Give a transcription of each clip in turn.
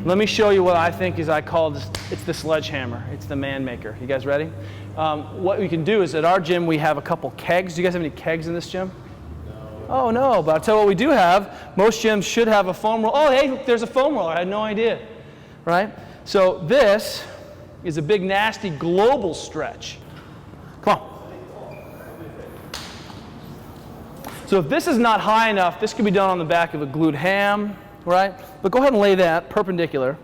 Let me show you what I think is, I call this, it's the sledgehammer. It's the man maker. You guys ready? What we can do is at our gym we have a couple kegs. Do you guys have any kegs in this gym? No. Oh no, but I'll tell you what we do have. Most gyms should have a foam roller. Oh hey, there's a foam roller. I had no idea. Right? So this is a big nasty global stretch. Come on. So if this is not high enough, this could be done on the back of a glued ham, right? But go ahead and lay that perpendicular.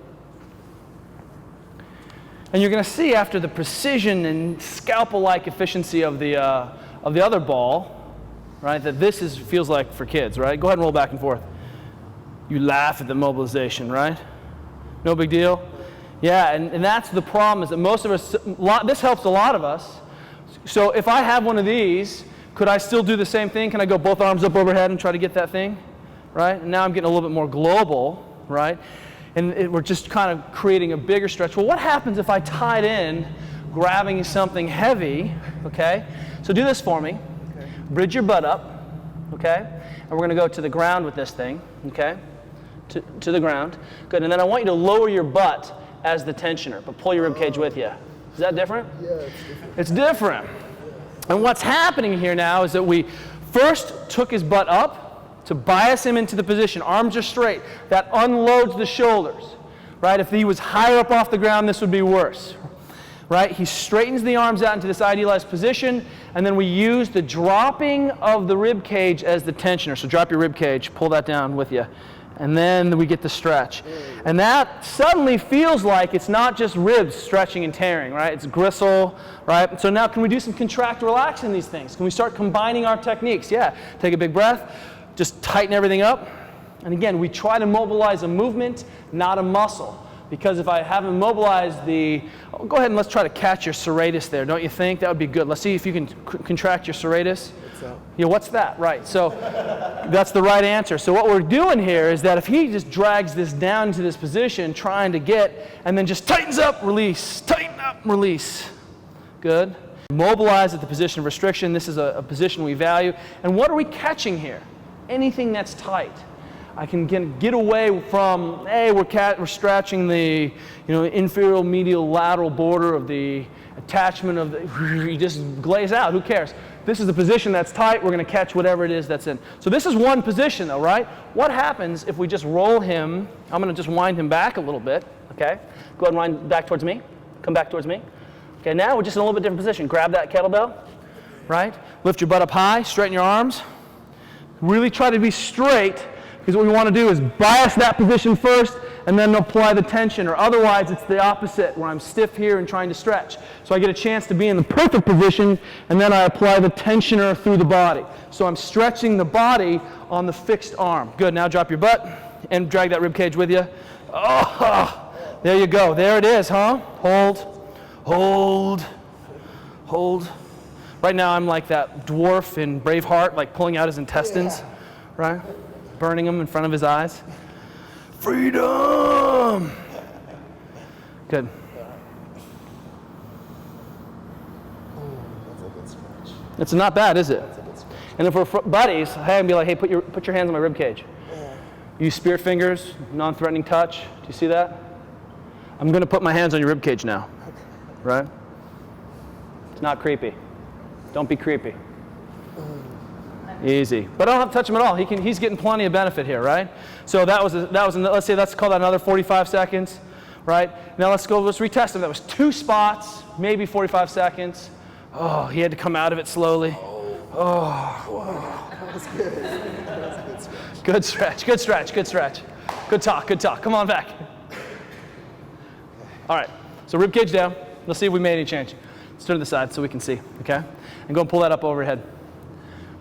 And you're going to see after the precision and scalpel-like efficiency of the other ball, right, that this feels like for kids, right? Go ahead and roll back and forth. You laugh at the mobilization, right? No big deal. Yeah, and that's the problem, is that most of us, this helps a lot of us. So if I have one of these, could I still do the same thing? Can I go both arms up overhead and try to get that thing? Right? And now I'm getting a little bit more global, right? And we're just kind of creating a bigger stretch. Well, what happens if I tied in grabbing something heavy, okay? So do this for me. Okay. Bridge your butt up, okay? And we're going to go to the ground with this thing, okay? To the ground. Good. And then I want you to lower your butt as the tensioner, but pull your rib cage with you. Is that different? Yeah, it's different. It's different. And what's happening here now is that we first took his butt up to bias him into the position. Arms are straight. That unloads the shoulders, right? If he was higher up off the ground, this would be worse, right? He straightens the arms out into this idealized position, and then we use the dropping of the rib cage as the tensioner. So drop your rib cage, pull that down with you. And then we get the stretch. And that suddenly feels like it's not just ribs stretching and tearing, right? It's gristle, right? So now can we do some contract relax in these things? Can we start combining our techniques? Yeah. Take a big breath. Just tighten everything up. And again, we try to mobilize a movement, not a muscle. Because if I haven't mobilized go ahead and let's try to catch your serratus there, don't you think? That would be good. Let's see if you can contract your serratus. Yeah, what's that? Right, so that's the right answer. So what we're doing here is that if he just drags this down into this position, trying to get, and then just tightens up, release, tighten up, release. Good. Mobilize at the position of restriction. This is a position we value. And what are we catching here? Anything that's tight. I can get away from, hey, we're stretching the inferior medial lateral border of the attachment of the, you just glaze out, who cares? This is the position that's tight, we're going to catch whatever it is that's in. So this is one position though, right? What happens if we just roll him, I'm going to just wind him back a little bit, okay? Go ahead and wind back towards me, come back towards me. Okay, now we're just in a little bit different position. Grab that kettlebell, right? Lift your butt up high, straighten your arms. Really try to be straight, because what we want to do is bias that position first and then apply the tension, or otherwise it's the opposite where I'm stiff here and trying to stretch. So I get a chance to be in the perfect position and then I apply the tensioner through the body. So I'm stretching the body on the fixed arm. Good, now drop your butt and drag that rib cage with you. Oh, there you go, there it is, huh? Hold, hold, hold. Right now I'm like that dwarf in Braveheart, like pulling out his intestines, right? Burning them in front of his eyes. Freedom! Good. That's a good stretch. It's not bad, is it? That's a good stretch. And if we're buddies, hey, I'd be like, hey, put your hands on my rib cage. Use spirit fingers, non-threatening touch. Do you see that? I'm going to put my hands on your rib cage now. Right? It's not creepy. Don't be creepy. Easy. But I don't have to touch him at all. He's getting plenty of benefit here, right? So let's say let's call that another 45 seconds, right? Now let's retest him. That was 2 spots, maybe 45 seconds. Oh, he had to come out of it slowly. Oh. That was good. That was a good stretch. Good stretch, good stretch, good stretch. Good talk, good talk. Come on back. All right, so rib cage down. Let's see if we made any change. Let's turn to the side so we can see, okay? And go and pull that up overhead.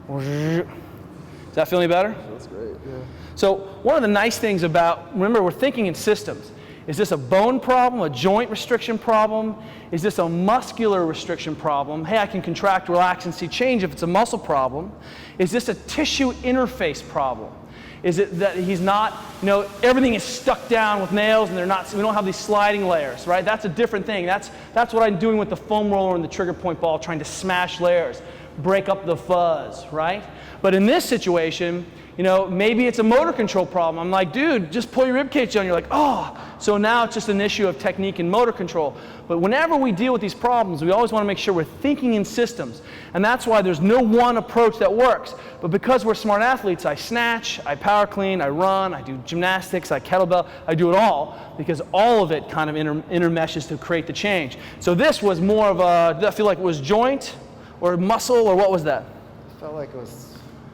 Does that feel any better? That's great, yeah. So one of the nice things about, remember, we're thinking in systems. Is this a bone problem, a joint restriction problem? Is this a muscular restriction problem? Hey, I can contract, relax, and see change if it's a muscle problem. Is this a tissue interface problem? Is it that he's not, everything is stuck down with nails and we don't have these sliding layers, right? That's a different thing. That's what I'm doing with the foam roller and the trigger point ball, trying to smash layers. break up the fuzz, right? But in this situation, you know, maybe it's a motor control problem. I'm like, dude, just pull your rib cage down. You're like, oh. So now it's just an issue of technique and motor control. But whenever we deal with these problems, we always want to make sure we're thinking in systems. And that's why there's no one approach that works. But because we're smart athletes, I snatch, I power clean, I run, I do gymnastics, I kettlebell, I do it all, because all of it kind of intermeshes to create the change. So this was more of a, did I feel like it was joint or muscle, or what was that? I felt like it was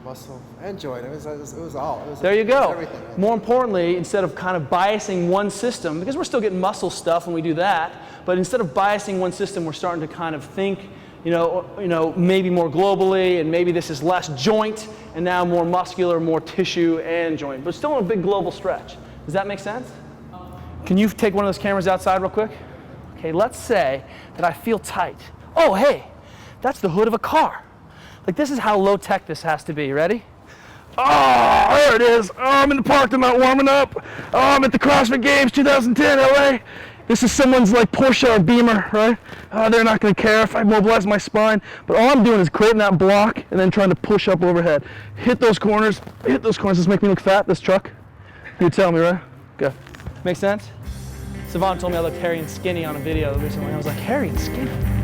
muscle and joint. It was all. It was, There you it was go. everything. More importantly, instead of kind of biasing one system, because we're still getting muscle stuff when we do that, but instead of biasing one system, we're starting to kind of think, you know, maybe more globally, and maybe this is less joint, and now more muscular, more tissue and joint, but still a big global stretch. Does that make sense? Can you take one of those cameras outside real quick? Okay, let's say that I feel tight. Oh, hey, that's the hood of a car. Like, this is how low tech this has to be. Ready? Oh, there it is. Oh, I'm in the parking lot warming up. Oh, I'm at the CrossFit Games 2010 LA. This is someone's like Porsche or Beamer, right? Oh, they're not going to care if I mobilize my spine. But all I'm doing is creating that block and then trying to push up overhead. Hit those corners. Hit those corners. Does this make me look fat, this truck? You tell me, right? Good. Make sense? Savant told me I looked hairy and skinny on a video recently. I was like, hairy and skinny?